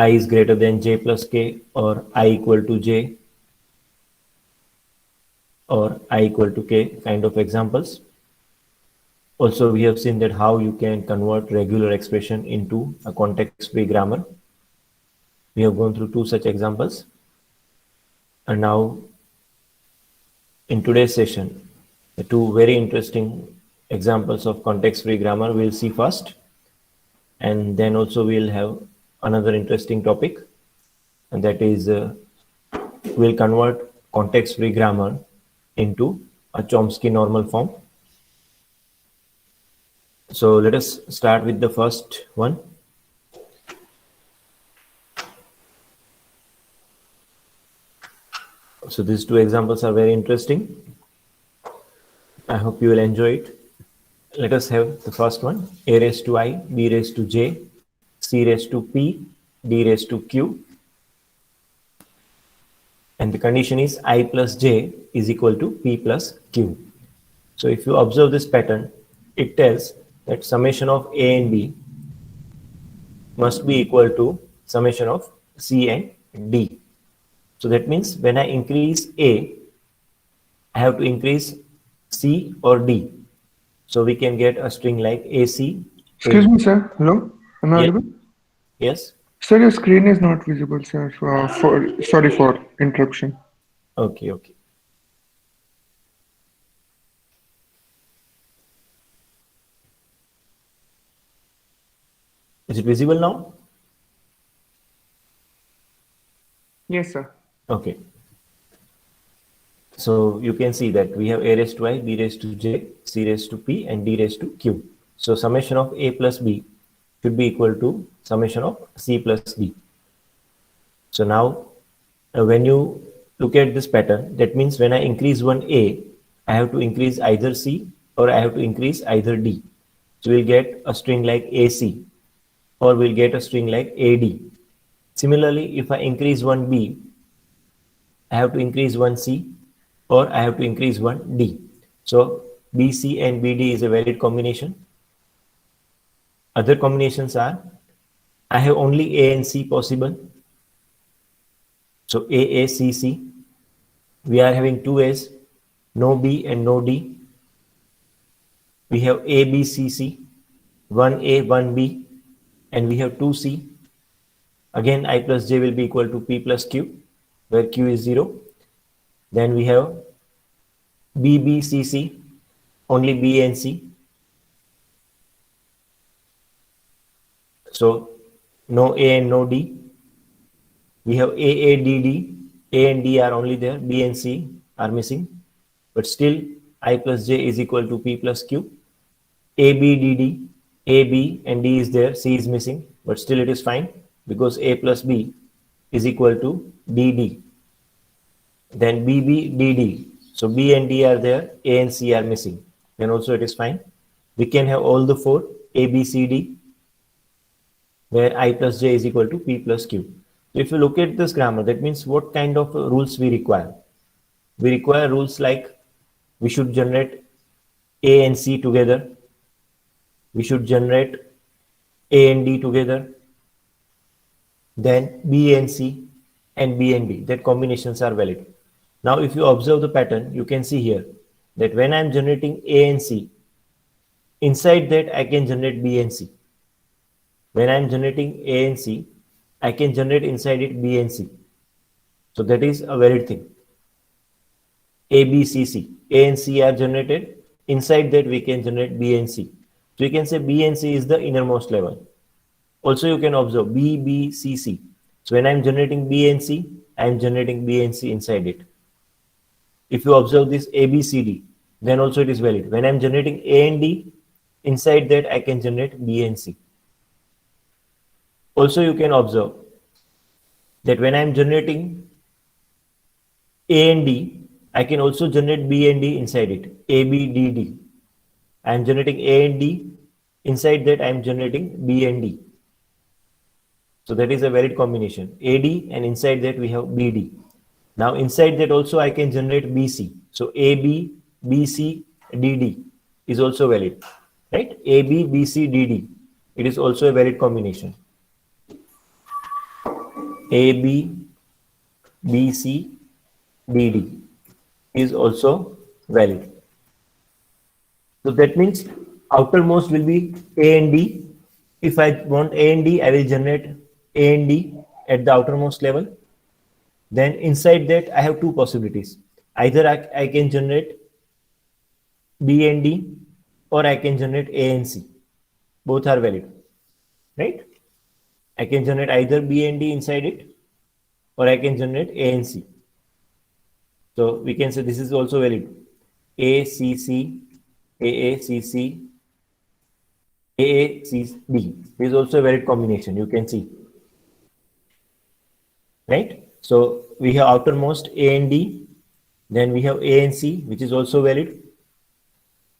I is greater than j plus k, or I equal to j, or I equal to k kind of examples. Also, we have seen that how you can convert regular expression into a context-free grammar. We have gone through two such examples. And now in today's session, the two very interesting examples of context-free grammar we'll see first, and then also we'll have another interesting topic, and that is we'll convert context-free grammar into a Chomsky normal form. So let us start with the first one. So these two examples are very interesting. I hope you will enjoy it. Let us have the first one: a raised to I, b raised to j, c raised to p, d raised to q. And the condition is I plus j is equal to p plus q. So if you observe this pattern, it tells that summation of a and b must be equal to summation of c and d. So that means when I increase a, I have to increase c or d. So we can get a string like AC. Excuse me, sir. Hello? Am I audible? Yes. Sir, your screen is not visible, sir. Sorry for interruption. Okay, okay. Is it visible now? Yes, sir. Okay. So you can see that we have a raised to I, b raised to j, c raised to p, and d raised to q. So summation of a plus b should be equal to summation of c plus d. So now when you look at this pattern, that means when I increase one a, I have to increase either c or I have to increase either d. So we'll get a string like AC, or we'll get a string like AD. Similarly, if I increase one b, I have to increase one c, or I have to increase one d. So BC and BD is a valid combination. Other combinations are, I have only A and C possible. So AACC. We are having two A's, no B and no D. We have ABCC, one A, one B, and we have two C. Again, I plus J will be equal to P plus Q, where Q is 0. Then we have BBCC, only B and C. So no A and no D. We have AADD, A and D are only there, B and C are missing. But still, I plus J is equal to P plus Q. ABDD, A, B and D is there, C is missing, but still it is fine because A plus B is equal to DD. Then BBDD, so B and D are there, A and C are missing, then also it is fine. We can have all the four, A, B, C, D, where I plus J is equal to P plus Q. So if you look at this grammar, that means what kind of rules we require? We require rules like we should generate A and C together. We should generate A and D together. Then B and C and B and D, that combinations are valid. Now, if you observe the pattern, you can see here that when I'm generating A and C, inside that I can generate B and C. When I'm generating A and C, I can generate inside it B and C. So that is a valid thing. A, B, C, C. A and C are generated. Inside that we can generate B and C. So you can say B and C is the innermost level. Also you can observe B, B, C, C. So when I'm generating B and C, I'm generating B and C inside it. If you observe this A, B, C, D, then also it is valid. When I'm generating A and D, inside that I can generate B and C. Also you can observe that when I'm generating A and D, I can also generate B and D inside it, A, B, D, D. I'm generating A and D, inside that I'm generating B and D. So that is a valid combination, AD, and inside that we have BD. Now inside that also I can generate BC. So AB, BC, DD is also valid, right? AB, BC, DD. It is also a valid combination. AB, BC, DD is also valid. So that means outermost will be A and D. If I want A and D, I will generate A and D at the outermost level. Then inside that, I have two possibilities. Either I can generate B and D, or I can generate A and C. Both are valid, right? I can generate either B and D inside it, or I can generate A and C. So we can say this is also valid. A, C, C, A, C, C, A, C, D. This is also a valid combination, you can see, right? So we have outermost A and D, then we have A and C, which is also valid.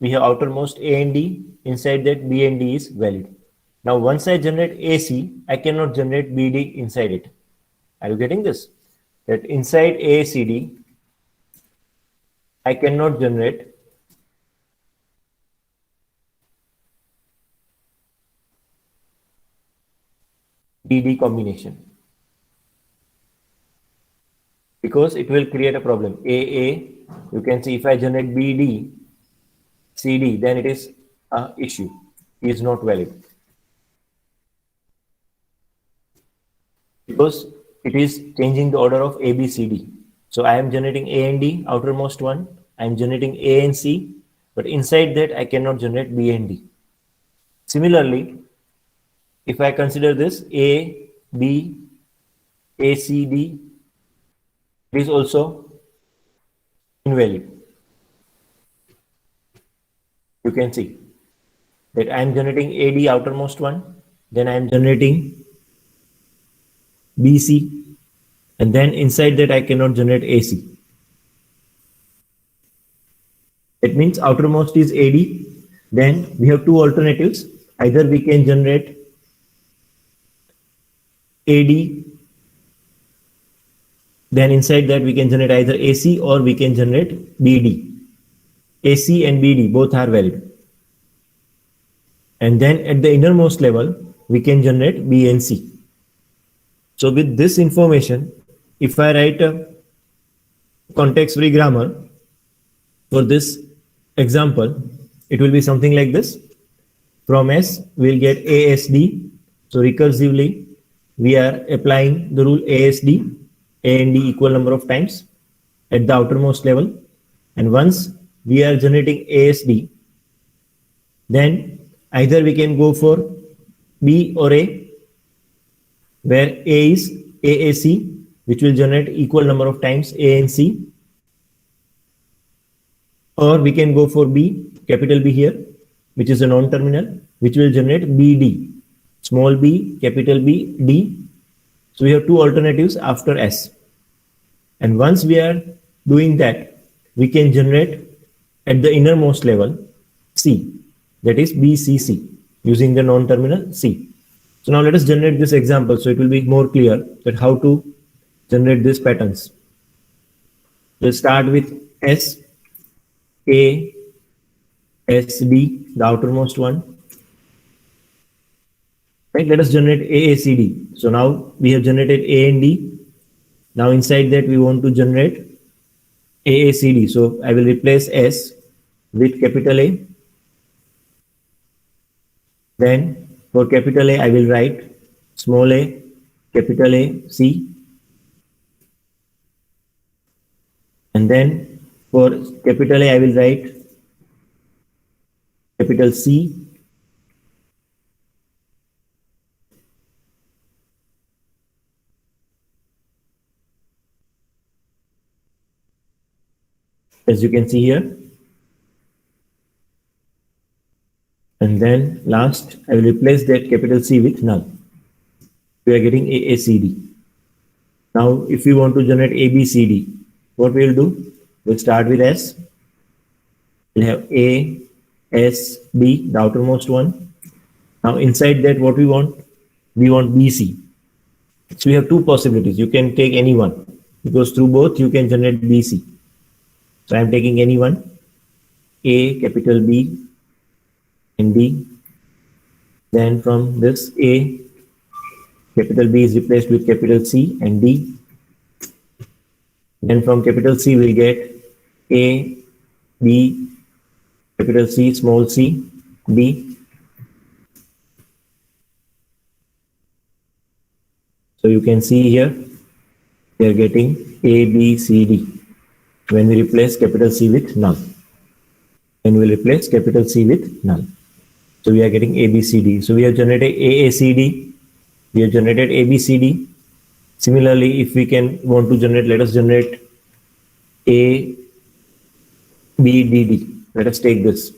We have outermost A and D, inside that B and D is valid. Now once I generate AC, I cannot generate BD inside it. Are you getting this? That inside ACD, I cannot generate BD combination because it will create a problem. AA, you can see if I generate BD, CD, then it is a issue. It is not valid because it is changing the order of ABCD. So I am generating A and D, outermost one. I am generating A and C, but inside that I cannot generate B and D. Similarly, if I consider this A, B, A, C, D, it is also invalid. You can see that I am generating AD outermost one, then I am generating BC, and then inside that I cannot generate AC. That means outermost is AD. Then we have two alternatives. Either we can generate AD, then inside that we can generate either AC or we can generate BD. AC and BD both are valid. And then at the innermost level, we can generate B and C. So with this information, if I write a context-free grammar for this example, it will be something like this. From S, we'll get ASD. So recursively, we are applying the rule ASD, A and D equal number of times at the outermost level. And once we are generating ASD, then either we can go for B or A, where A is AAC, which will generate equal number of times A and C, or we can go for B, capital B here, which is a non-terminal, which will generate BD, small b, capital B, D. So we have two alternatives after S. And once we are doing that, we can generate at the innermost level C, that is BCC, using the non-terminal C. So now let us generate this example so it will be more clear that how to generate these patterns. We'll start with S, A, S, D, the outermost one. Right, let us generate AACD. So now we have generated A and D. Now inside that we want to generate AACD. So I will replace S with capital A. Then for capital A, I will write small a, capital A, C. And then for capital A, I will write capital C. As you can see here. And then last, I will replace that capital C with null. We are getting AACD. Now, if we want to generate ABCD, what we will do? We'll start with S. We'll have A, S, D, the outermost one. Now, inside that, what we want? We want BC. So we have two possibilities. You can take any one because through both you can generate BC. So I am taking any one. A, capital B, and D. Then from this A, capital B is replaced with capital C and D. Then from capital C we'll get A, B, capital C, small c, D. So you can see here we are getting A, B, C, D when we replace capital C with null. Then we'll replace capital C with null. So we are getting A, B, C, D. So we have generated A, A, C, D. We have generated A, B, C, D. Similarly, if we want to generate, let us generate A, B, D, D. Let us take this.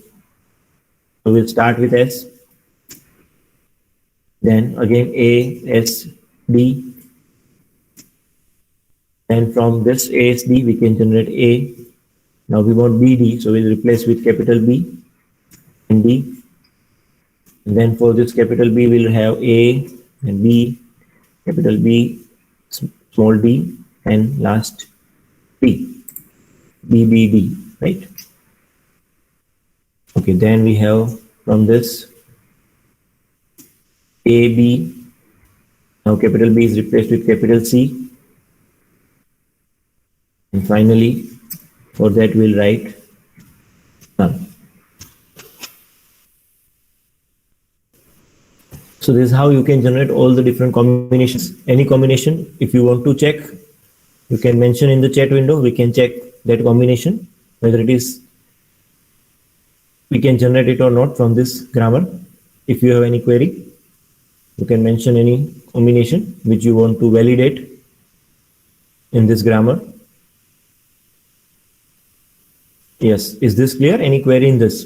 So we'll start with S. Then again A, S, D. And from this A, S, D, we can generate A. Now we want B, D. So we'll replace with capital B and D. And then for this capital B, we'll have A and B, capital B, small d, and last B, B, B, D, right? Okay, then we have from this A, B. Now capital B is replaced with capital C. And finally, for that we'll write none. So this is how you can generate all the different combinations. Any combination, if you want to check, you can mention in the chat window. We can check that combination, whether it is, we can generate it or not from this grammar. If you have any query, you can mention any combination which you want to validate in this grammar. Yes, is this clear? Any query in this?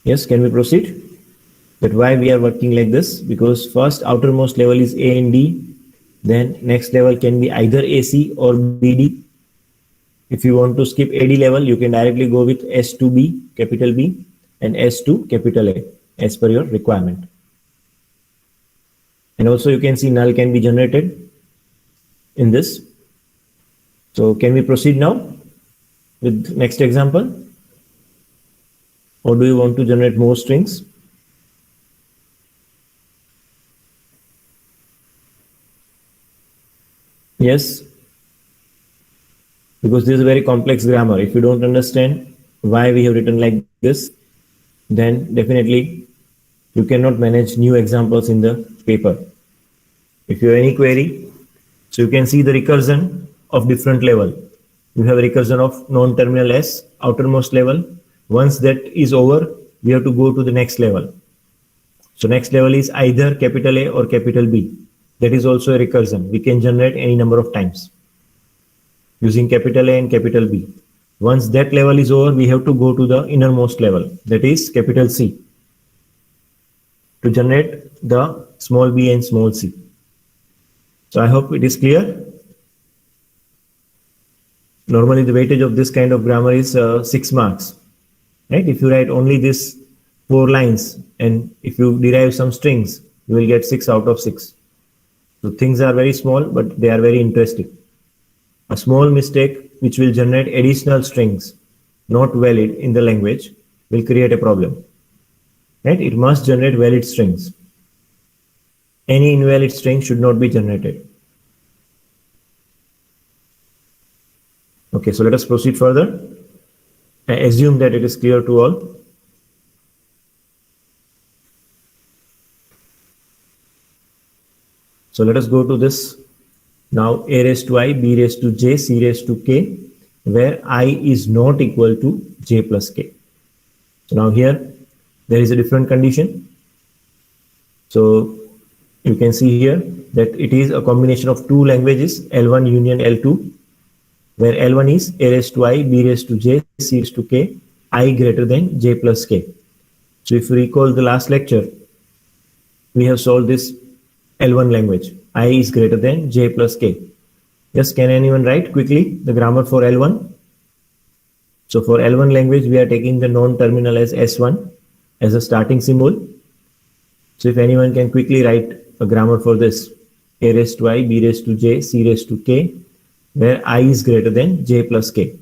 Yes, can we proceed? That why we are working like this? Because first outermost level is A and D. Then next level can be either AC or BD. If you want to skip AD level, you can directly go with S to B, capital B, and S to capital A, as per your requirement. And also you can see null can be generated in this. So can we proceed now with next example? Or do you want to generate more strings? Yes, because this is a very complex grammar. If you don't understand why we have written like this, then definitely you cannot manage new examples in the paper. If you have any query, so you can see the recursion of different level. You have a recursion of non-terminal S, outermost level. Once that is over, we have to go to the next level. So next level is either capital A or capital B. That is also a recursion. We can generate any number of times using capital A and capital B. Once that level is over, we have to go to the innermost level, that is capital C, to generate the small b and small c. So I hope it is clear. Normally the weightage of this kind of grammar is 6 marks. Right? If you write only this 4 lines and if you derive some strings, you will get 6 out of 6. So things are very small, but they are very interesting. A small mistake which will generate additional strings not valid in the language will create a problem. Right? It must generate valid strings. Any invalid string should not be generated. Okay, so let us proceed further. I assume that it is clear to all. So let us go to this now, a raised to I, b raised to j, c raised to k, where I is not equal to j plus k. So now here there is a different condition. So you can see here that it is a combination of 2 languages, L1 union L2, where L1 is a raised to I, b raised to j, c raised to k, I greater than j plus k. So if you recall the last lecture, we have solved this L1 language. I is greater than j plus k. Yes, can anyone write quickly the grammar for L1? So for L1 language, we are taking the non-terminal as S1 as a starting symbol. So if anyone can quickly write a grammar for this, a raised to I, b raised to j, c raised to k, where I is greater than j plus k.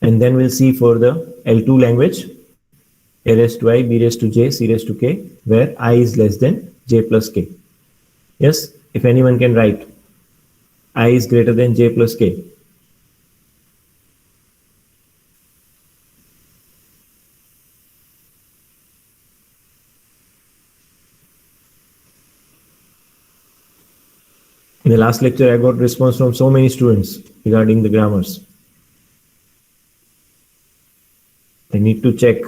And then we'll see for the L2 language. a raised to I, b raised to j, c raised to k, where I is less than j plus k. Yes, if anyone can write, I is greater than j plus k. In the last lecture, I got response from so many students regarding the grammars. I need to check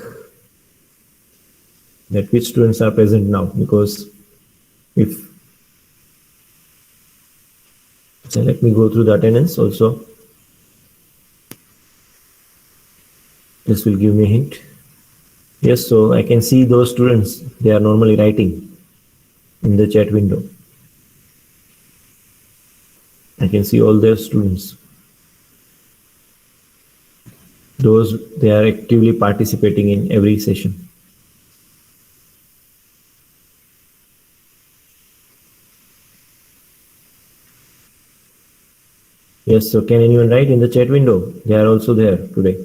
that which students are present now, because if, so let me go through the attendance also. This will give me a hint. Yes, so I can see those students, they are normally writing in the chat window. I can see all their students. Those, they are actively participating in every session. Yes, so can anyone write in the chat window? They are also there today.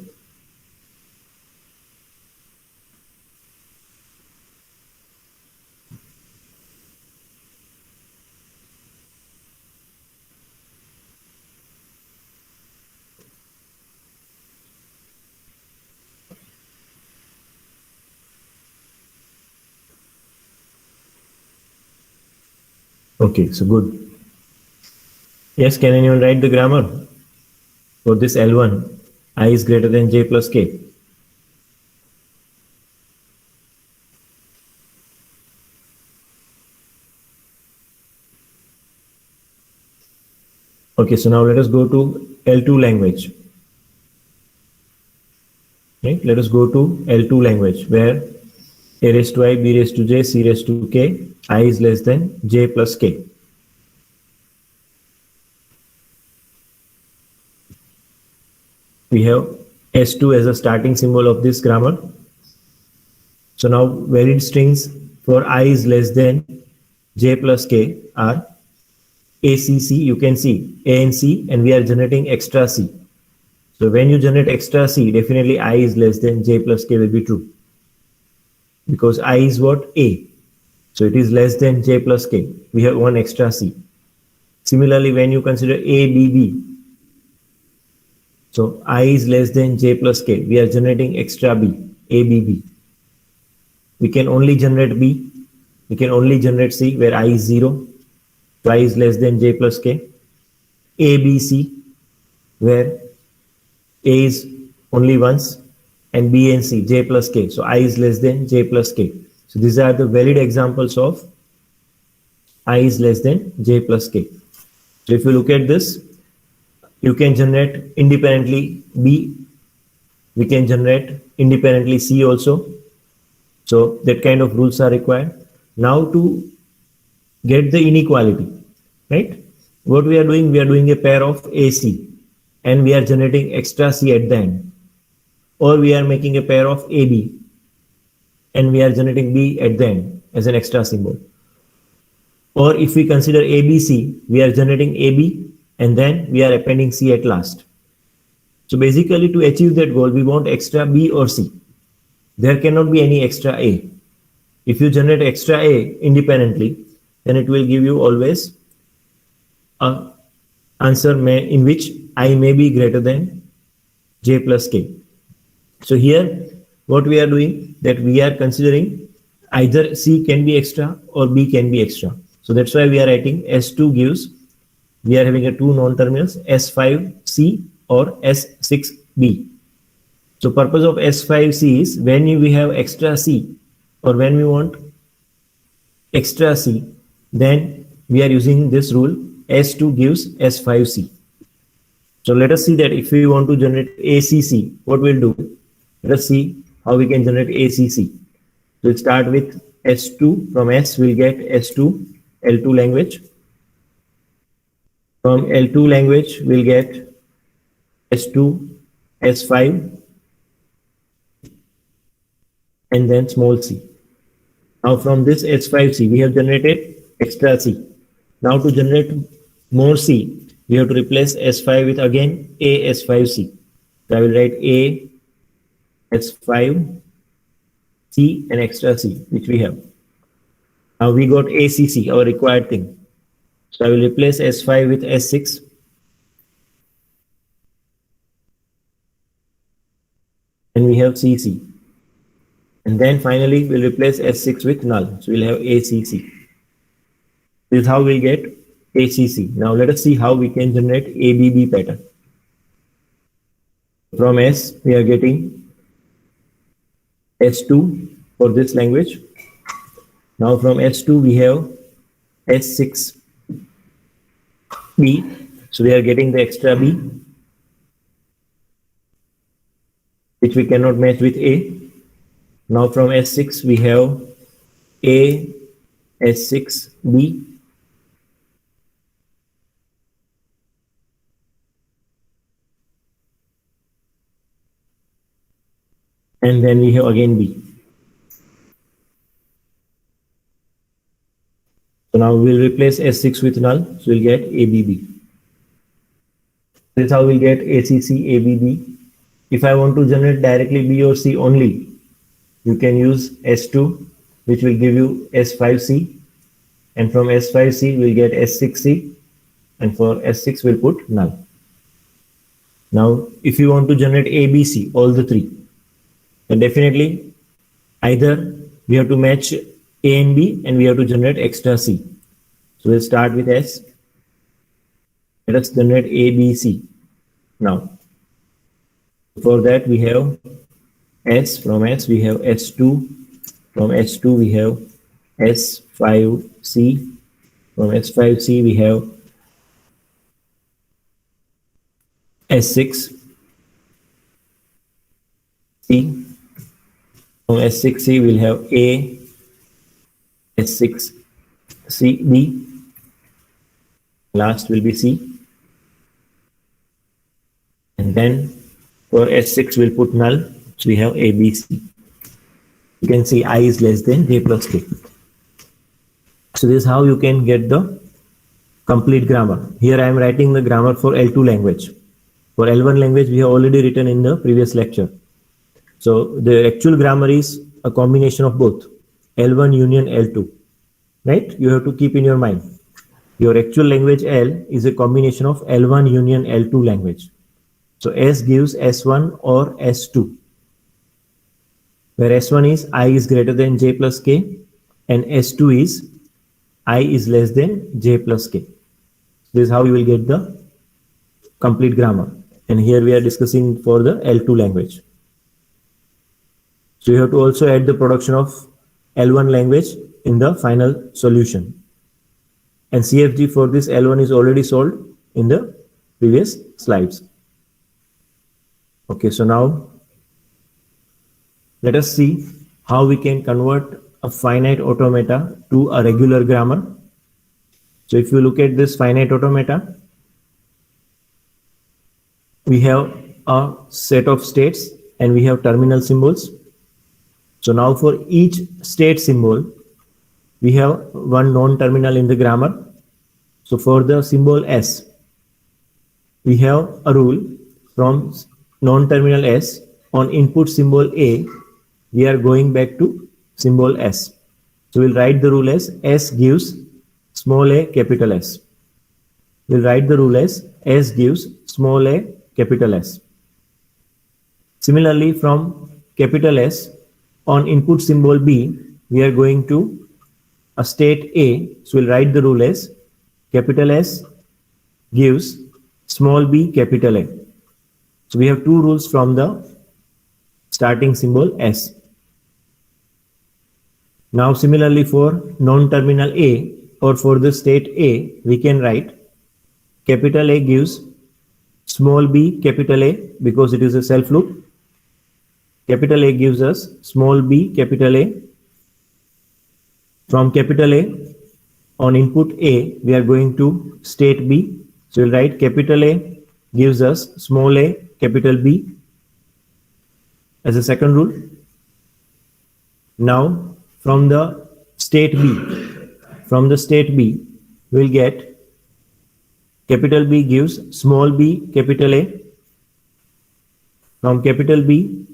Okay, so good. Yes, can anyone write the grammar for this L1? I is greater than j plus k. Okay, so now let us go to L2 language. Right? Let us go to L2 language, where a raised to I, b raised to j, c raised to k, I is less than j plus k. We have S2 as a starting symbol of this grammar. So now valid strings for I is less than j plus k are A, C, C, you can see A and C, and we are generating extra C. So when you generate extra C, definitely I is less than j plus k will be true, because I is what? A. So it is less than j plus k. We have one extra C. Similarly, when you consider A, B, B, so I is less than j plus k, we are generating extra B, A, B, B. We can only generate B, we can only generate C where I is 0, so I is less than j plus k. A, B, C, where A is only once, and B and C, j plus k. So I is less than j plus k. So these are the valid examples of I is less than j plus k. So if you look at this, you can generate independently B, we can generate independently C also. So that kind of rules are required. Now to get the inequality, right? What we are doing a pair of AC, and we are generating extra C at the end. Or we are making a pair of AB, and we are generating B at the end as an extra symbol. Or if we consider ABC, we are generating AB, and then we are appending C at last. So basically, to achieve that goal, we want extra B or C. There cannot be any extra A. If you generate extra A independently, then it will give you always a answer in which I may be greater than j plus k. So here, what we are doing, that we are considering either C can be extra or B can be extra. So that's why we are writing S2 gives, we are having a two non-terminals, S5C or S6B. So purpose of S5C is when we have extra C, or when we want extra C, then we are using this rule, S2 gives S5C. So let us see that if we want to generate ACC, what we'll do. Let us see how we can generate ACC. We'll start with S2. From S, we'll get S2, L2 language. From L2 language, we'll get S2, S5, and then small c. Now from this S5C, we have generated extra C. Now to generate more C, we have to replace S5 with again A S5C. So I will write A S5 C and extra C, which we have. Now we got ACC, our required thing. So I will replace S5 with S6. And we have CC. And then finally we'll replace S6 with null. So we'll have ACC. This is how we'll get ACC. Now let us see how we can generate ABB pattern. From S, we are getting S2 for this language. Now from S2, we have S6B. So we are getting the extra B, which we cannot match with A. Now from S6, we have A, S6B. And then we have again B. So now we'll replace S6 with null, so we'll get ABB. This is how we'll get ACC, ABB. If I want to generate directly B or C only, you can use S2, which will give you S5C. And from S5C, we'll get S6C. And for S6, we'll put null. Now, if you want to generate ABC, all the three, then definitely either we have to match A and B and we have to generate extra C. So we'll start with S. Let us generate ABC. Now, for that we have S. From S we have S2. From S2 we have S5C. From S5C we have S6C. From S6C we'll have A, S6CB. Last will be C. And then for S6 we'll put null. So we have ABC. You can see I is less than J plus K. So this is how you can get the complete grammar. Here I am writing the grammar for L2 language. For L1 language we have already written in the previous lecture. So the actual grammar is a combination of both L1 union L2, right? You have to keep in your mind. Your actual language L is a combination of L1 union L2 language. So S gives S1 or S2, where S1 is I is greater than J plus K and S2 is I is less than J plus K. This is how you will get the complete grammar. And here we are discussing for the L2 language. So you have to also add the production of L1 language in the final solution. And CFG for this L1 is already solved in the previous slides. Okay, so now let us see how we can convert a finite automata to a regular grammar. So if you look at this finite automata, we have a set of states and we have terminal symbols. So now for each state symbol, we have one non-terminal in the grammar. So for the symbol S, we have a rule from non-terminal S on input symbol A, we are going back to symbol S. So we'll write the rule as S gives small a capital S. We'll write the rule as S gives small a capital S. Similarly, from capital S on input symbol B, we are going to a state A. So we'll write the rule as capital S gives small b capital A. So we have two rules from the starting symbol S. Now similarly for non-terminal A or for the state A, we can write capital A gives small b capital A because it is a self loop. Capital A gives us small b capital A. From capital A on input A, we are going to state B. So we'll write capital A gives us small a capital B as a second rule. Now from the state B, we'll get capital B gives small b capital A. From capital B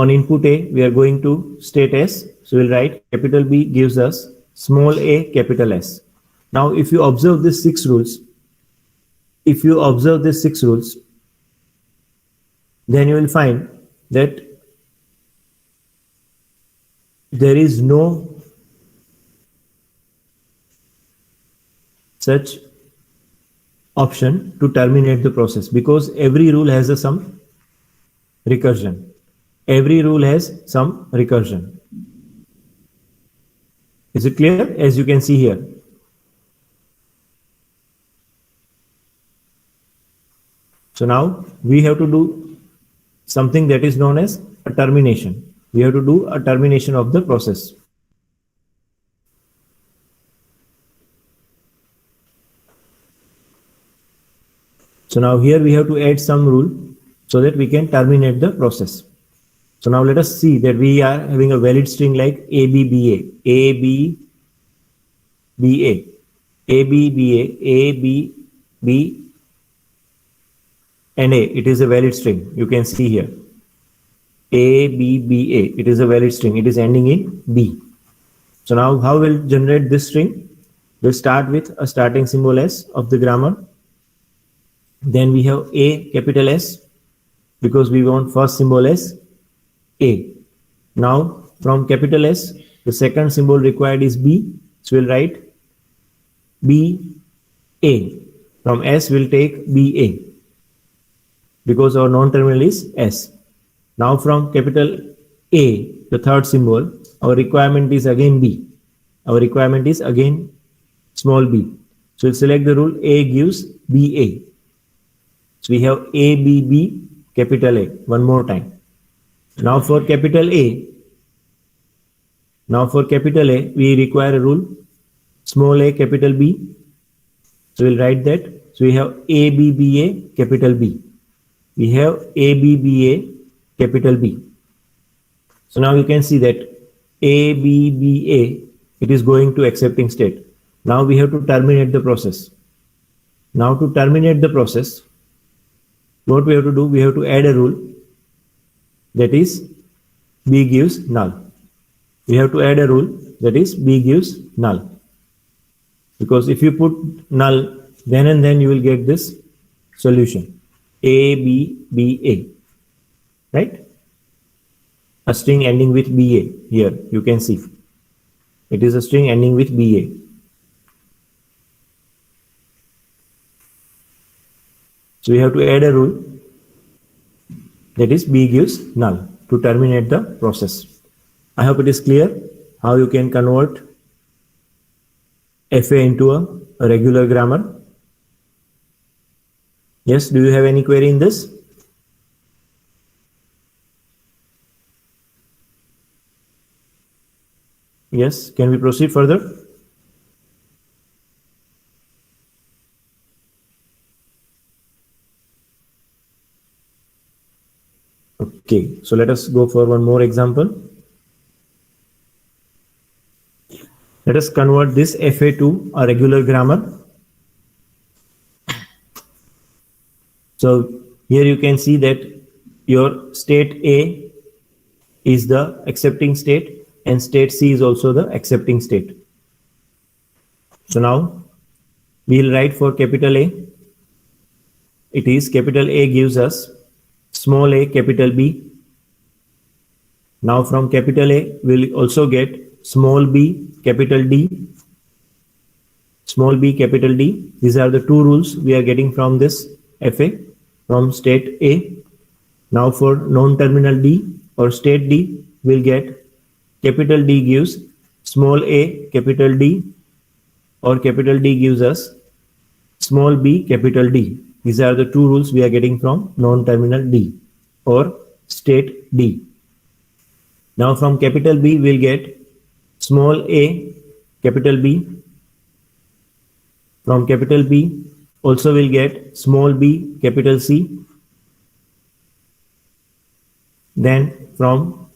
on input A, we are going to state S. So we'll write capital B gives us small a, capital S. Now, if you observe these 6 rules, then you will find that there is no such option to terminate the process, because every rule has some recursion. Every rule has some recursion. Is it clear? As you can see here. So now we have to do something that is known as a termination. We have to do a termination of the process. So now here we have to add some rule so that we can terminate the process. So now let us see that we are having a valid string like ABBA, ABBA, ABBA, AB, and A. It is a valid string. You can see here. ABBA. It is a valid string. It is ending in B. So now how we'll generate this string? We'll start with a starting symbol S of the grammar. Then we have A, capital S, because we want first symbol as A. Now from capital S, the second symbol required is B. So we'll write B, A. From S, we'll take B, A, because our non-terminal is S. Now from capital A, the third symbol, our requirement is again B. Our requirement is again small b. So we'll select the rule A gives BA. So we have ABB, capital A, one more time. Now for capital A, we require a rule small a, capital B. So we'll write that. So we have ABBA, capital B. We have ABBA, capital B. So now you can see that ABBA, it is going to accepting state. Now we have to terminate the process. Now to terminate the process, what we have to do? We have to add a rule, that is B gives null. We have to add a rule, that is B gives null. Because if you put null, then and then you will get this solution. ABBA, right? A string ending with BA. Here you can see it is a string ending with BA. So we have to add a rule, that is B gives null, to terminate the process. I hope it is clear how you can convert FA into a regular grammar. Yes, do you have any query in this? Yes, can we proceed further? Okay, so let us go for one more example. Let us convert this FA to a regular grammar. So here you can see that your state A is the accepting state and state C is also the accepting state. So now we will write for capital A. It is capital A gives us small a, capital B. Now from capital A, we'll also get small b, capital D. Small b, capital D. These are the two rules we are getting from this FA, from state A. Now for non-terminal D or state D, we'll get capital D gives small a, capital D, or capital D gives us small b, capital D. These are the two rules we are getting from non-terminal D or state D. Now from capital B, we'll get small a, capital B. From capital B, also we'll get small b, capital C. Then from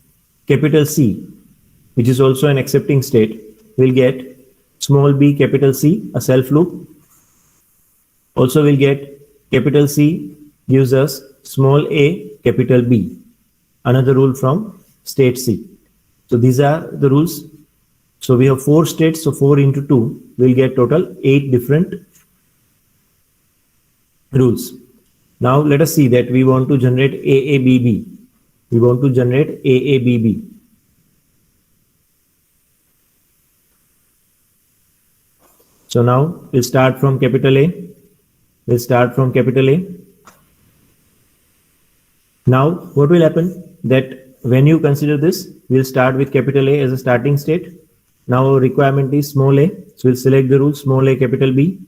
capital C, which is also an accepting state, we'll get small b, capital C, a self loop. Also we'll get capital C gives us small a, capital B. another rule from state C. So these are the rules. So we have 4 states, so 4 into 2 will get total 8 different rules. Now let us see that we want to generate AABB. We want to generate AABB. So now we'll start from capital A. We'll start from capital A. Now what will happen that when you consider this, we'll start with capital A as a starting state. Now our requirement is small a. So we'll select the rule small a capital B.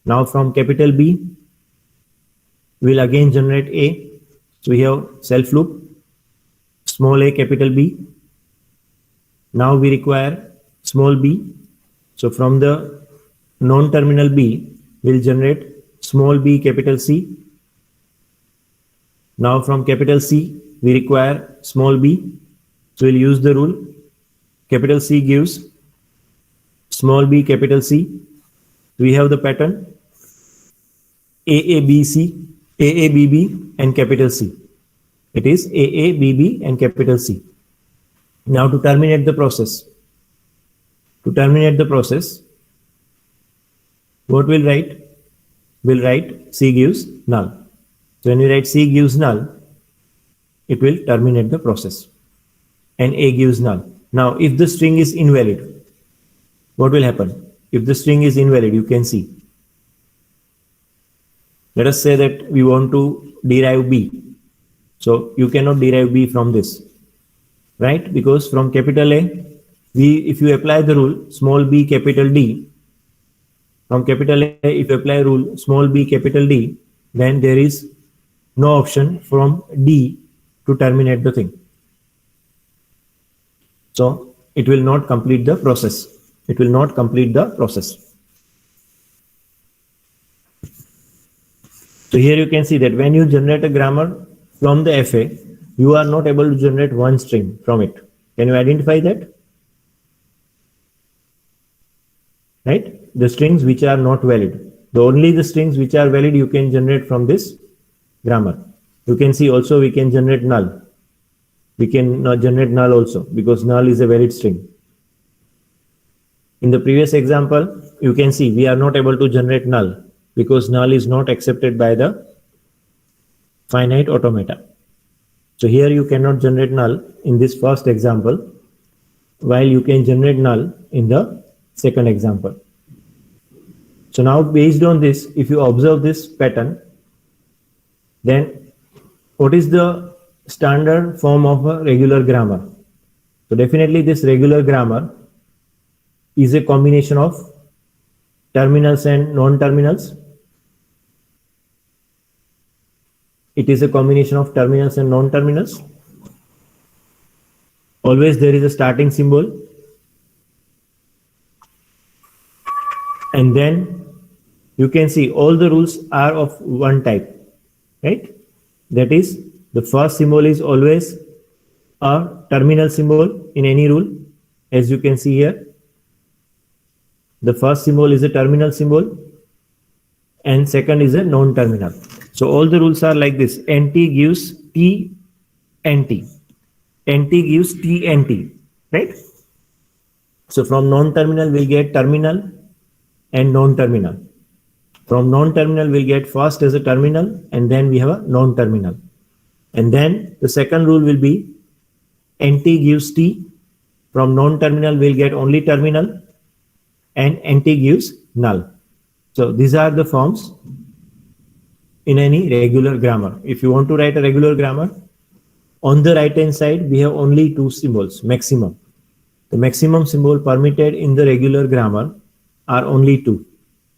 Now from capital B, we'll again generate A. So we have self loop, small a capital B. Now we require small b. So from the non-terminal B, we'll generate small b capital C. Now from capital C, we require small b. So we'll use the rule. Capital C gives small b capital C. We have the pattern AABC, AABB and capital C. It is AABB and capital C. Now to terminate the process. To terminate the process, what we'll write? We'll write C gives null. So when we write C gives null, it will terminate the process. And A gives null. Now if the string is invalid, what will happen? If the string is invalid, you can see. Let us say that we want to derive B. So you cannot derive B from this, right? Because from capital A, if you apply the rule small b capital D, from capital A, if you apply rule small b capital D, then there is no option from D to terminate the thing. So it will not complete the process. It will not complete the process. So here you can see that when you generate a grammar from the FA, you are not able to generate one string from it. Can you identify that? Right? The strings which are not valid. Only the strings which are valid you can generate from this grammar. You can see also we can generate null. We can not generate null also because null is a valid string. In the previous example, you can see we are not able to generate null because null is not accepted by the finite automata. So here you cannot generate null in this first example, while you can generate null in the second example. So now based on this, if you observe this pattern, then what is the standard form of a regular grammar? So definitely this regular grammar is a combination of terminals and non-terminals. It is a combination of terminals and non-terminals. Always there is a starting symbol. And then you can see all the rules are of one type, right? That is, the first symbol is always a terminal symbol in any rule. As you can see here, the first symbol is a terminal symbol and second is a non-terminal. So all the rules are like this. NT gives T NT. NT gives T NT, right? So from non-terminal we'll get terminal and non-terminal. From non-terminal we'll get first as a terminal and then we have a non-terminal. And then the second rule will be NT gives T. From non-terminal we'll get only terminal and NT gives null. So these are the forms in any regular grammar. If you want to write a regular grammar, on the right hand side we have only two symbols, maximum. The maximum symbol permitted in the regular grammar are only two.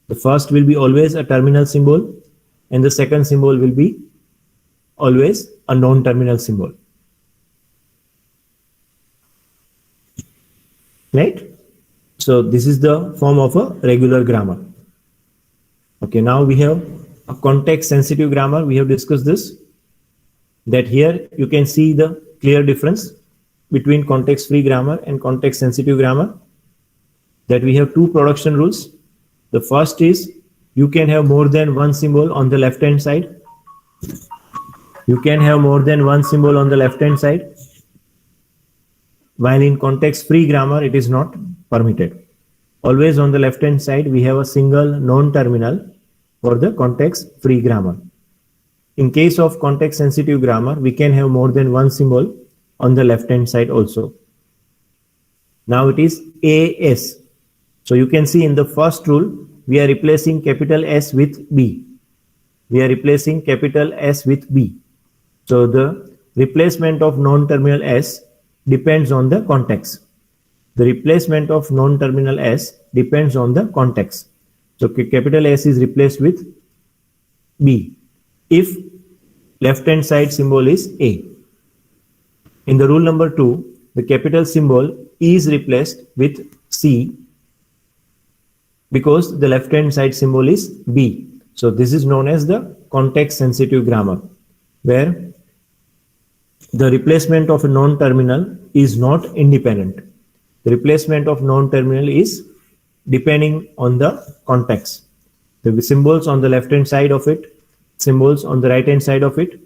The first will be always a terminal symbol and the second symbol will be always a non-terminal symbol. Right? So this is the form of a regular grammar. Okay, now we have a context sensitive grammar. We have discussed this. That here you can see the clear difference between context free grammar and context sensitive grammar. That we have two production rules. The first is you can have more than one symbol on the left hand side. You can have more than one symbol on the left hand side, while in context free grammar it is not permitted. Always on the left hand side we have a single non-terminal for the context free grammar. In case of context sensitive grammar, we can have more than one symbol on the left hand side also. Now it is AS. So you can see in the first rule, we are replacing capital S with B. We are replacing capital S with B. So the replacement of non-terminal S depends on the context. The replacement of non-terminal S depends on the context. So capital S is replaced with B if left hand side symbol is A. In the rule number 2, the capital symbol is replaced with C because the left hand side symbol is B. So this is known as the context sensitive grammar, where the replacement of a non-terminal is not independent. The replacement of non-terminal is depending on the context. The symbols on the left hand side of it, symbols on the right hand side of it,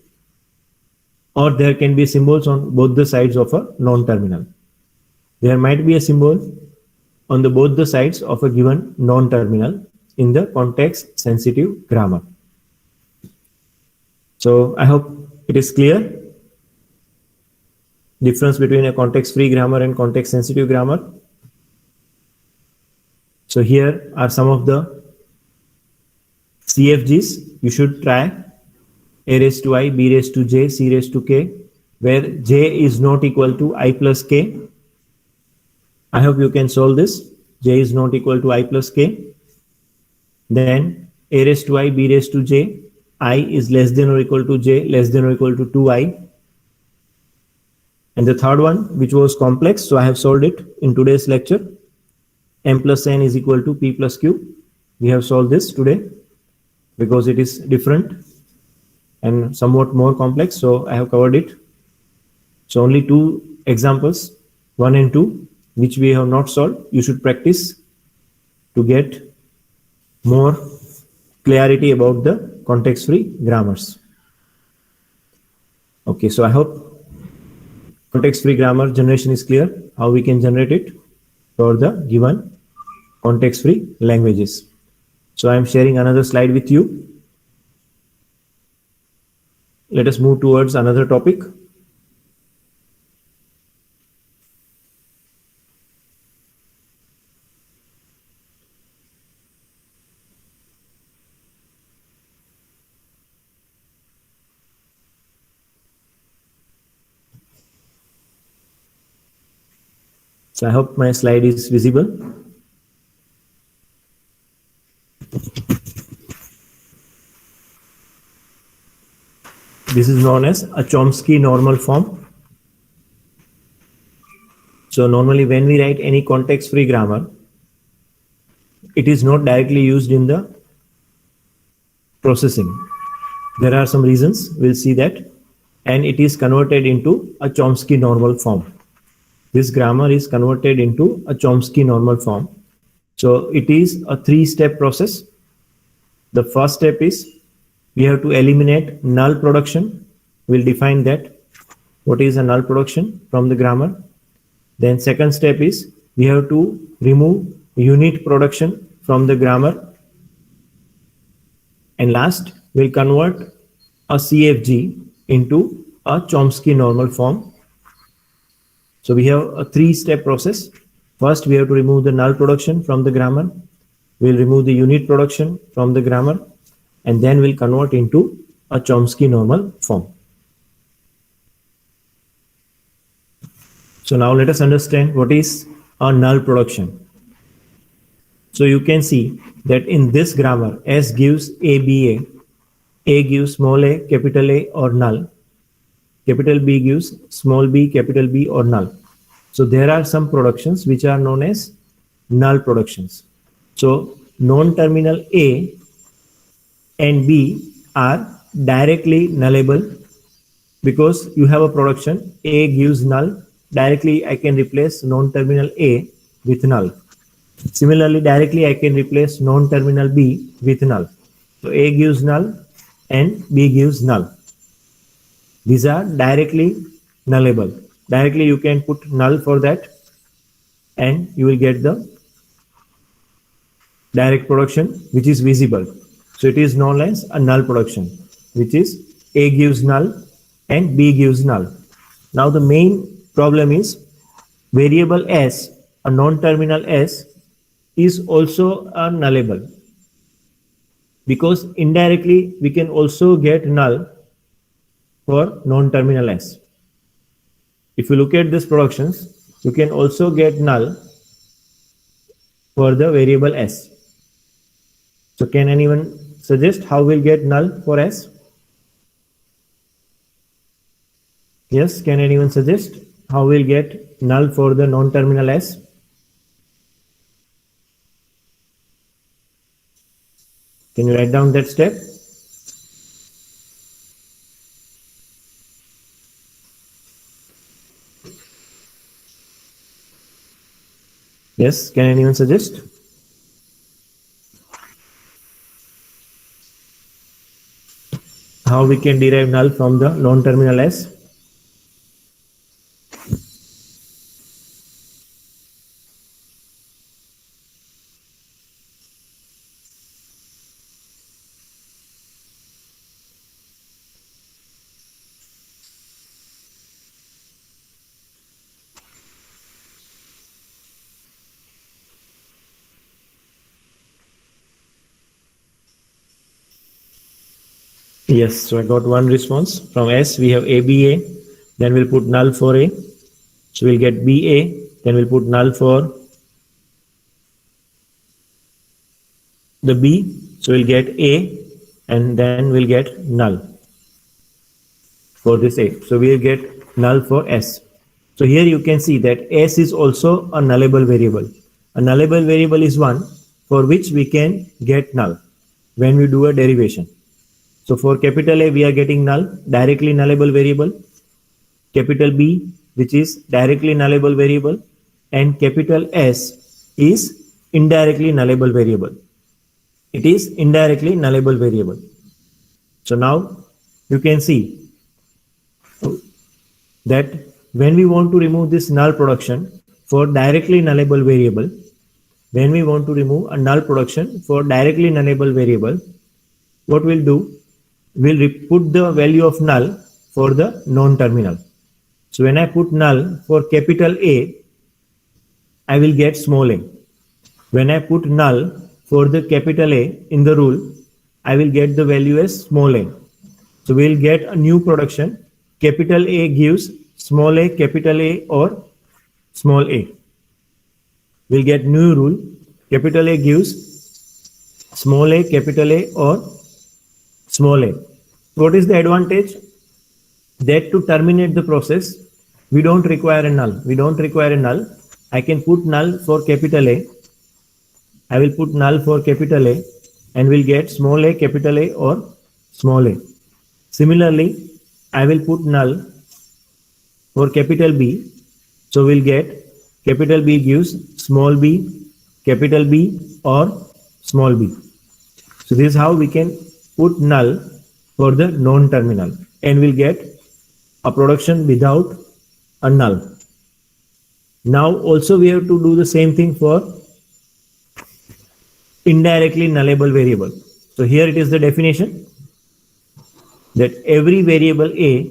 or there can be symbols on both the sides of a non-terminal. There might be a symbol on both the sides of a given non-terminal in the context sensitive grammar. So I hope it is clear. Difference between a context free grammar and context sensitive grammar. So here are some of the CFGs you should try. A raised to I, B raised to J, C raised to K, where J is not equal to I plus K. I hope you can solve this. J is not equal to I plus K. Then A raised to I, B raised to J, I is less than or equal to J, less than or equal to 2I. And the third one, which was complex, so I have solved it in today's lecture. M plus N is equal to P plus Q. We have solved this today because it is different and somewhat more complex, so I have covered it. So only 2 examples, 1 and 2, which we have not solved. You should practice to get more clarity about the context-free grammars. Okay, so I hope context-free grammar generation is clear, how we can generate it for the given context-free languages. So I am sharing another slide with you. Let us move towards another topic. So I hope my slide is visible. This is known as a Chomsky normal form. So normally when we write any context-free grammar, it is not directly used in the processing. There are some reasons, we'll see that, and it is converted into a Chomsky normal form. This grammar is converted into a Chomsky normal form. So it is a 3-step process. The first step is we have to eliminate null production. We'll define that. What is a null production from the grammar? Then second step is we have to remove unit production from the grammar. And last, we'll convert a CFG into a Chomsky normal form. So we have a 3-step process. First, we have to remove the null production from the grammar. We'll remove the unit production from the grammar, and then we'll convert into a Chomsky normal form. So now let us understand what is a null production. So you can see that in this grammar, S gives ABA, A gives small a, capital A or null, capital B gives small b, capital B or null. So there are some productions which are known as null productions. So non-terminal A and B are directly nullable because you have a production A gives null. Directly I can replace non-terminal A with null. Similarly, directly I can replace non-terminal B with null. So A gives null and B gives null. These are directly nullable. Directly you can put null for that and you will get the direct production which is visible. So it is known as a null production, which is A gives null and B gives null. Now the main problem is variable S, a non-terminal S, is also a nullable, because indirectly we can also get null for non-terminal S. If you look at these productions, you can also get null for the variable S. So can anyone suggest how we'll get null for S? Yes, can anyone suggest how we'll get null for the non-terminal S? Can you write down that step? Yes, can anyone suggest? How we can derive null from the non-terminal S? Yes, so I got one response. From S, we have ABA, then we'll put null for A. So we'll get BA, then we'll put null for the B. So we'll get A, and then we'll get null for this A. So we'll get null for S. So here you can see that S is also a nullable variable. A nullable variable is one for which we can get null when we do a derivation. So for capital A, we are getting null, directly nullable variable. Capital B, which is directly nullable variable, and capital S is indirectly nullable variable. It is indirectly nullable variable. So now you can see that when we want to remove this null production for directly nullable variable, when we want to remove a null production for directly nullable variable, what we'll do, we'll put the value of null for the non-terminal. So when I put null for capital A, I will get small a. When I put null for the capital A in the rule, I will get the value as small a. So we'll get a new production. Capital A gives small a, capital A, or small a. We'll get new rule. Capital A gives small a, capital A, or small a. What is the advantage? That to terminate the process, we don't require a null. We don't require a null. I can put null for capital A. I will put null for capital A and will get small a, capital A, or small a. Similarly, I will put null for capital B. So we'll get capital B gives small b, capital B, or small b. So this is how we can put null for the non-terminal, and we'll get a production without a null. Now also we have to do the same thing for indirectly nullable variable. So here it is the definition that every variable A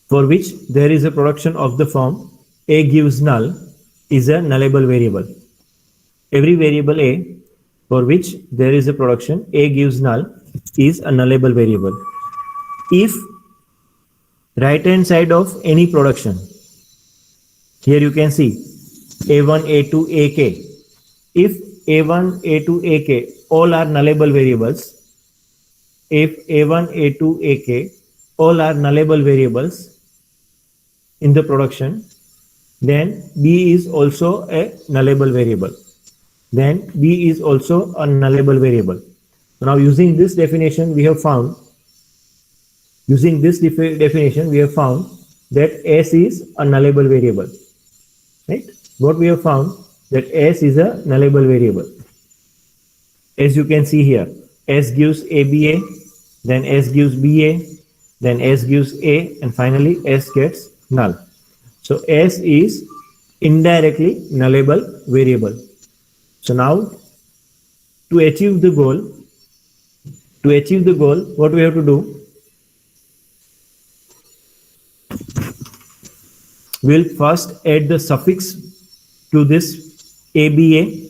for which there is a production of the form A gives null is a nullable variable. Every variable A for which there is a production A gives null is a nullable variable. If right hand side of any production, here you can see A1, A2, AK. If A1, A2, AK all are nullable variables, if A1, A2, AK all are nullable variables in the production, then B is also a nullable variable. Then B is also a nullable variable. So now using this definition, we have found that S is a nullable variable. Right? What we have found that S is a nullable variable. As you can see here, S gives ABA, then S gives BA, then S gives A, and finally S gets null. So S is indirectly nullable variable. So now to achieve the goal, what we have to do, we'll first add the suffix to this ABA.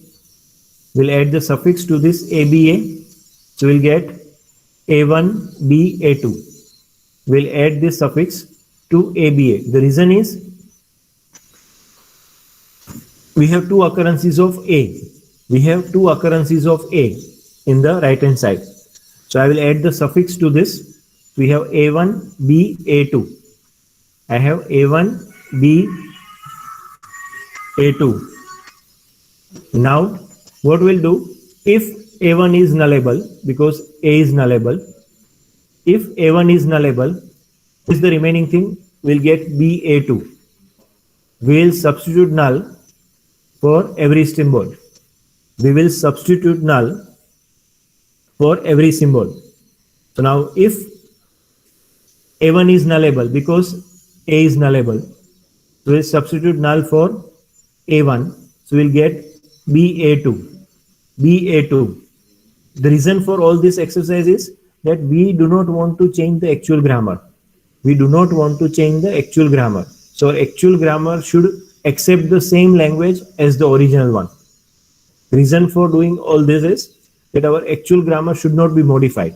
We'll add the suffix to this ABA. So we'll get A1BA2. We'll add this suffix to ABA. The reason is we have two occurrences of A. We have two occurrences of A in the right hand side. So I will add the suffix to this. We have A1, B, A2. I have A1, B, A2. Now what we'll do, if A1 is nullable, because A is nullable, if A1 is nullable, what is the remaining thing? We'll get BA2. We'll substitute null for every symbol. We will substitute null for every symbol. So now if A1 is nullable, because A is nullable, so we'll substitute null for A1. So we'll get BA2. BA2. The reason for all this exercise is that we do not want to change the actual grammar. We do not want to change the actual grammar. So actual grammar should accept the same language as the original one. Reason for doing all this is that our actual grammar should not be modified.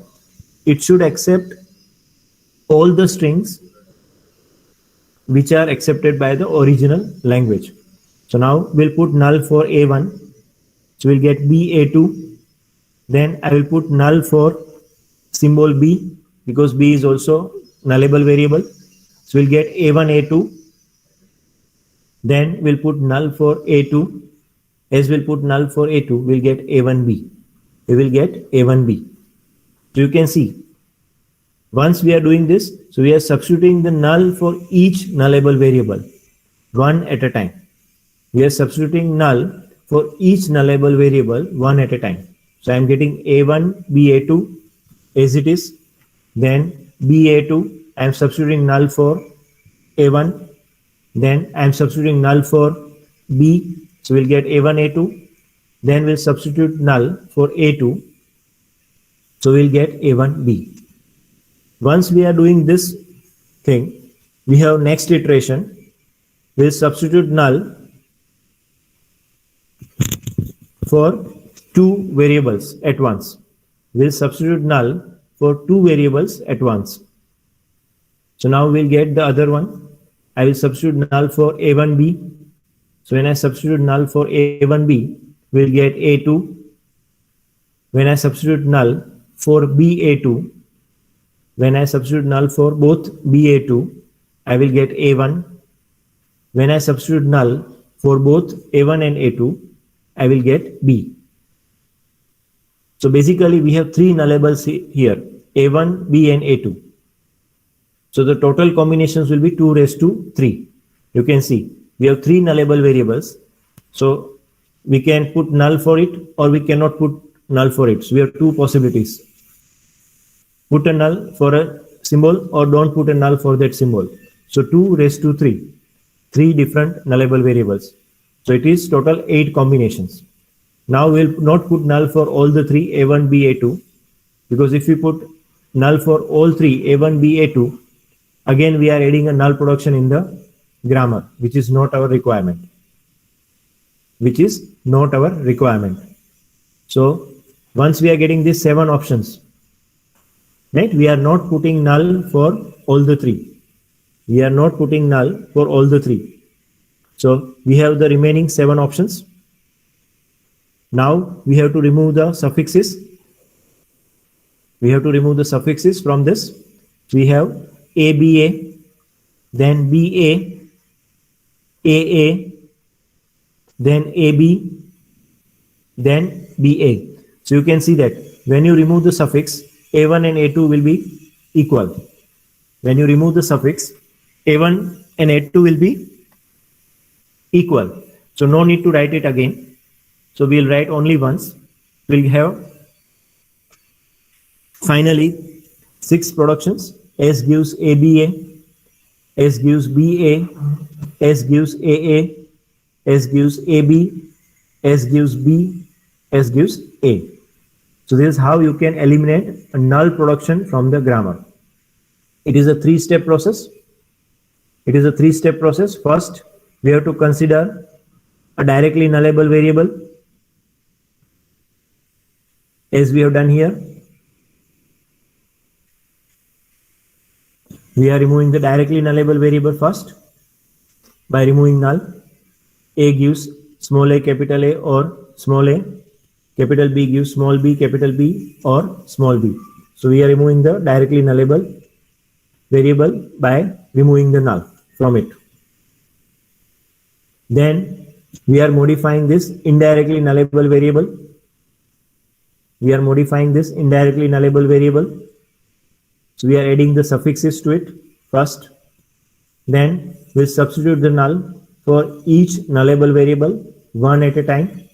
It should accept all the strings which are accepted by the original language. So now we'll put null for A1. So we'll get BA2. Then I will put null for symbol B, because B is also nullable variable. So we'll get A1, A2. Then we'll put null for A2. As we'll put null for A2, we'll get A1B. We will get A1B. So you can see, once we are doing this, so we are substituting the null for each nullable variable, one at a time. We are substituting null for each nullable variable, one at a time. So I am getting A1, BA2 as it is. Then BA2, I am substituting null for A1. Then I am substituting null for B. So we'll get A1, A2. Then we'll substitute null for A2. So we'll get A1B. Once we are doing this thing, we have next iteration. We'll substitute null for two variables at once. We'll substitute null for two variables at once. So now we'll get the other one. I will substitute null for A1B. So when I substitute null for A1B, we'll get A2. When I substitute null for BA2, when I substitute null for both BA2, I will get A1. When I substitute null for both A1 and A2, I will get B. So basically we have three nullables here, A1, B and A2. So the total combinations will be 2 raised to 3. You can see we have three nullable variables. So we can put null for it or we cannot put null for it. So we have two possibilities. Put a null for a symbol or don't put a null for that symbol. So 2 raised to 3. Three different nullable variables. So it is total 8 combinations. Now we'll not put null for all the three, A1, B, A2, because if we put null for all three, A1, B, A2, again we are adding a null production in the grammar, which is not our requirement. So once we are getting these 7 options, right, we are not putting null for all the three. So we have the remaining 7 options. Now we have to remove the suffixes. From this. We have ABA, then BA, AA, then AB, then BA. So you can see that when you remove the suffix, A1 and A2 will be equal. When you remove the suffix, A1 and A2 will be equal. So no need to write it again. So we'll write only once. We'll have Finally, 6 productions. S gives ABA, S gives BA, S gives AA, S gives AB, S gives B, S gives A. So this is how you can eliminate a null production from the grammar. It is a three-step process. It is a three-step process. First, we have to consider a directly nullable variable, as we have done here. We are removing the directly nullable variable first by removing null. A gives small a capital A or small a, capital B gives small b capital B or small b. So we are removing the directly nullable variable by removing the null from it. Then we are modifying this indirectly nullable variable. We are modifying this indirectly nullable variable. So we are adding the suffixes to it first. Then we'll substitute the null for each nullable variable one at a time.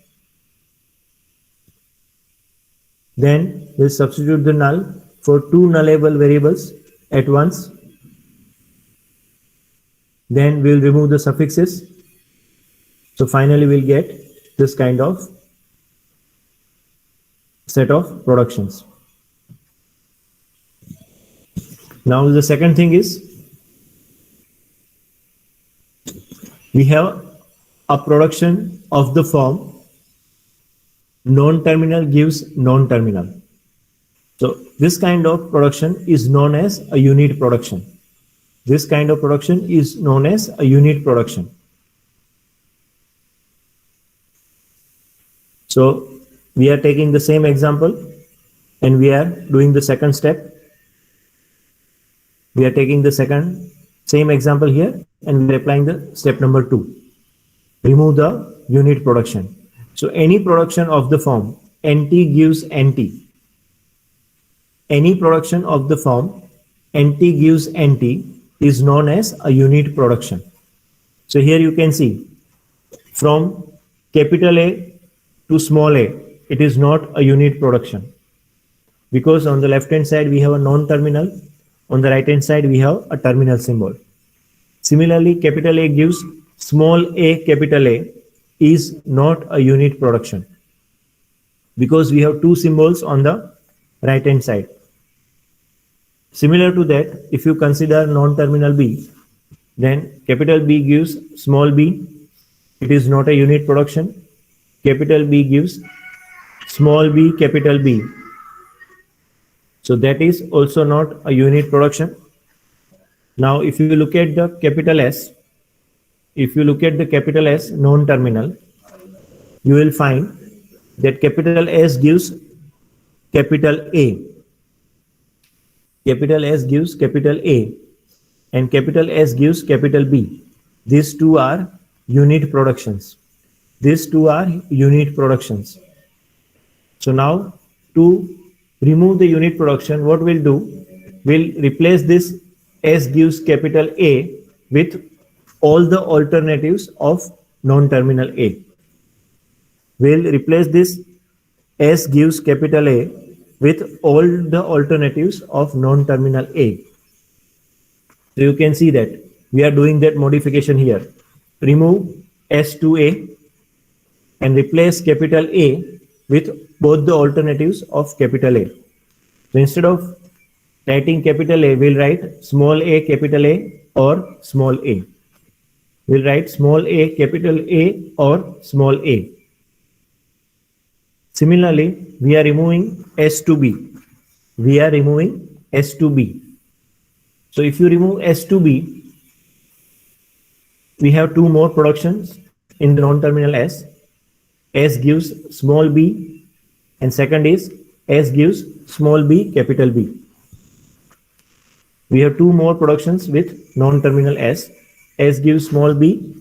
Then we'll substitute the null for two nullable variables at once. Then we'll remove the suffixes. So finally we'll get this kind of set of productions. Now the second thing is we have a production of the form non-terminal gives non-terminal. So this kind of production is known as a unit production. This kind of production is known as a unit production. So we are taking the same example and we are doing the second step. We are taking the same example here and we are applying the step number 2. Remove the unit production. So any production of the form NT gives NT. Any production of the form NT gives NT is known as a unit production. So here you can see from capital A to small a, it is not a unit production because on the left hand side we have a non-terminal, on the right hand side we have a terminal symbol. Similarly, capital A gives small a capital A is not a unit production because we have two symbols on the right hand side. Similar to that, if you consider non-terminal B, then capital B gives small b, it is not a unit production. Capital B gives small b capital B, so that is also not a unit production. Now if you look at the capital S, if you look at the capital S non-terminal, you will find that capital S gives capital A. Capital S gives capital A and capital S gives capital B. These two are unit productions. These two are unit productions. So now to remove the unit production, what we'll do, we'll replace this S gives capital A with all the alternatives of non-terminal A. We'll replace this S gives capital A with all the alternatives of non-terminal A. So you can see that we are doing that modification here. Remove S to A and replace capital A with both the alternatives of capital A. So instead of writing capital A, we'll write small a capital A or small a. We'll write small a capital A or small a. Similarly, we are removing S to B. We are removing S to B. So if you remove S to B, we have two more productions in the non-terminal S. S gives small b and second is S gives small b capital B. We have two more productions with non-terminal S. S gives small b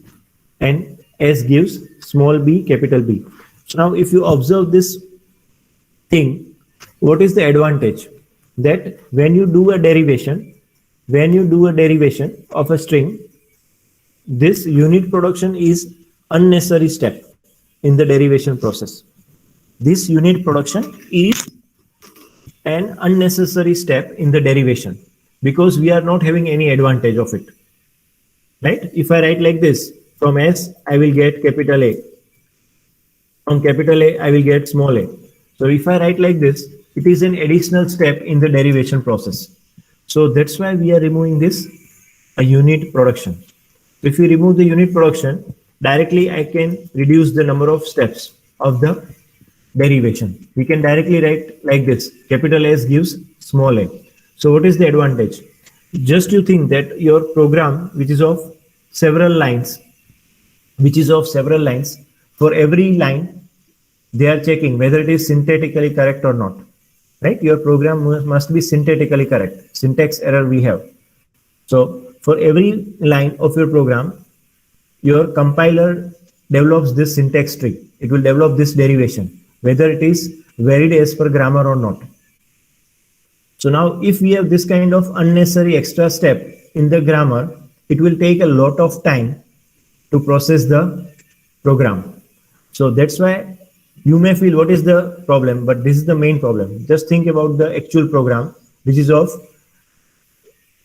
and S gives small b capital B. So now if you observe this thing, what is the advantage? That when you do a derivation of a string, this unit production is unnecessary step in the derivation process. This unit production is an unnecessary step in the derivation because we are not having any advantage of it. Right? If I write like this, from S, I will get capital A. From capital A, I will get small a. So if I write like this, it is an additional step in the derivation process. So that's why we are removing this a unit production. If we remove the unit production, directly I can reduce the number of steps of the derivation. We can directly write like this, capital S gives small a. So what is the advantage? Just you think that your program, which is of several lines, for every line, they are checking whether it is syntactically correct or not. Right? Your program must be syntactically correct. Syntax error we have. So for every line of your program, your compiler develops this syntax tree. It will develop this derivation, whether it is varied as per grammar or not. So now if we have this kind of unnecessary extra step in the grammar, it will take a lot of time to process the program. So that's why you may feel what is the problem, but this is the main problem. Just think about the actual program, which is of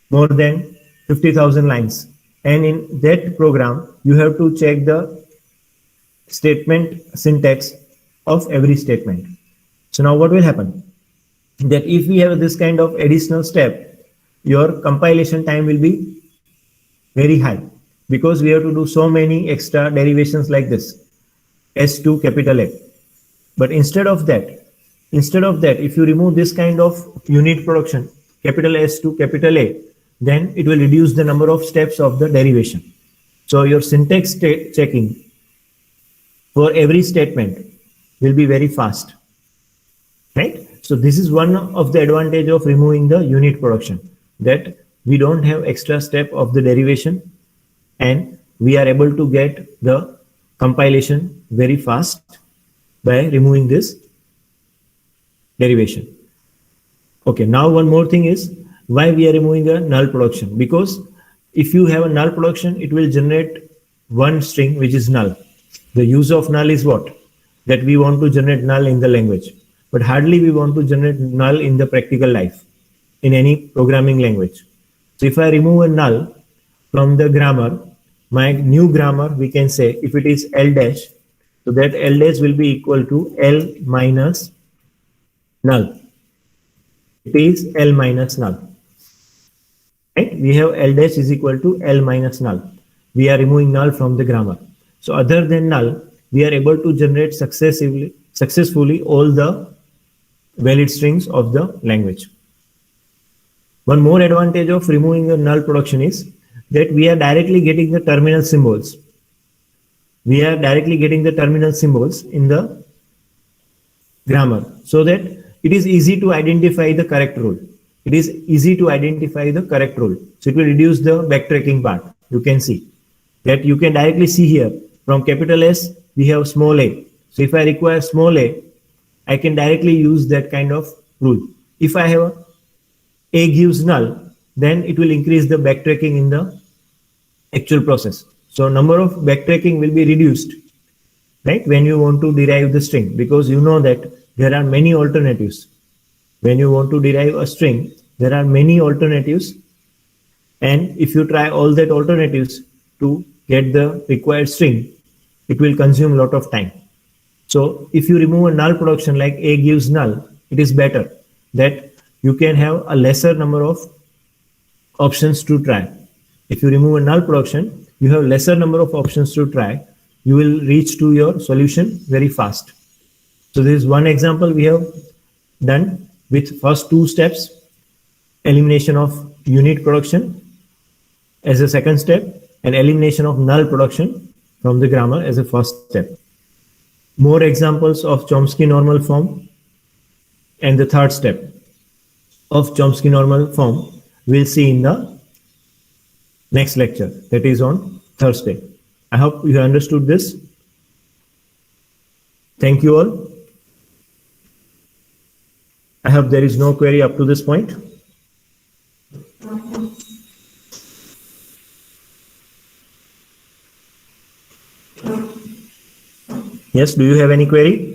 more than 50,000 lines. And in that program, you have to check the statement syntax of every statement. So now what will happen? That if we have this kind of additional step, your compilation time will be very high because we have to do so many extra derivations like this, S to capital A. But instead of that, if you remove this kind of unit production, capital S to capital A, then it will reduce the number of steps of the derivation. So your syntax checking for every statement will be very fast, right? So this is one of the advantage of removing the unit production, that we don't have extra step of the derivation and we are able to get the compilation very fast by removing this derivation. Okay, now one more thing is why we are removing a null production, because if you have a null production, it will generate one string which is null. The use of null is what? That we want to generate null in the language, but hardly we want to generate null in the practical life in any programming language. So if I remove a null from the grammar, my new grammar, we can say if it is L dash, so that L dash will be equal to L minus null. It is L minus null. Right? We have L dash is equal to L minus null. We are removing null from the grammar. So other than null, we are able to generate successfully all the valid strings of the language. One more advantage of removing the null production is that we are directly getting the terminal symbols. We are directly getting the terminal symbols in the grammar so that it is easy to identify the correct rule. It is easy to identify the correct rule. So it will reduce the backtracking part. You can see that you can directly see here from capital S, we have small a. So if I require small a, I can directly use that kind of rule. If I have a gives null, then it will increase the backtracking in the actual process. So number of backtracking will be reduced, right? When you want to derive the string, because you know that there are many alternatives. When you want to derive a string, there are many alternatives. And if you try all that alternatives to get the required string, it will consume a lot of time. So if you remove a null production like a gives null, it is better that you can have a lesser number of options to try. If you remove a null production, you have lesser number of options to try. You will reach to your solution very fast. So this is one example we have done with first two steps, elimination of unit production as a second step and elimination of null production from the grammar as a first step. More examples of Chomsky normal form and the third step of Chomsky normal form we'll see in the next lecture, that is on Thursday. I hope you understood this. Thank you all. I hope there is no query up to this point. Yes, do you have any query?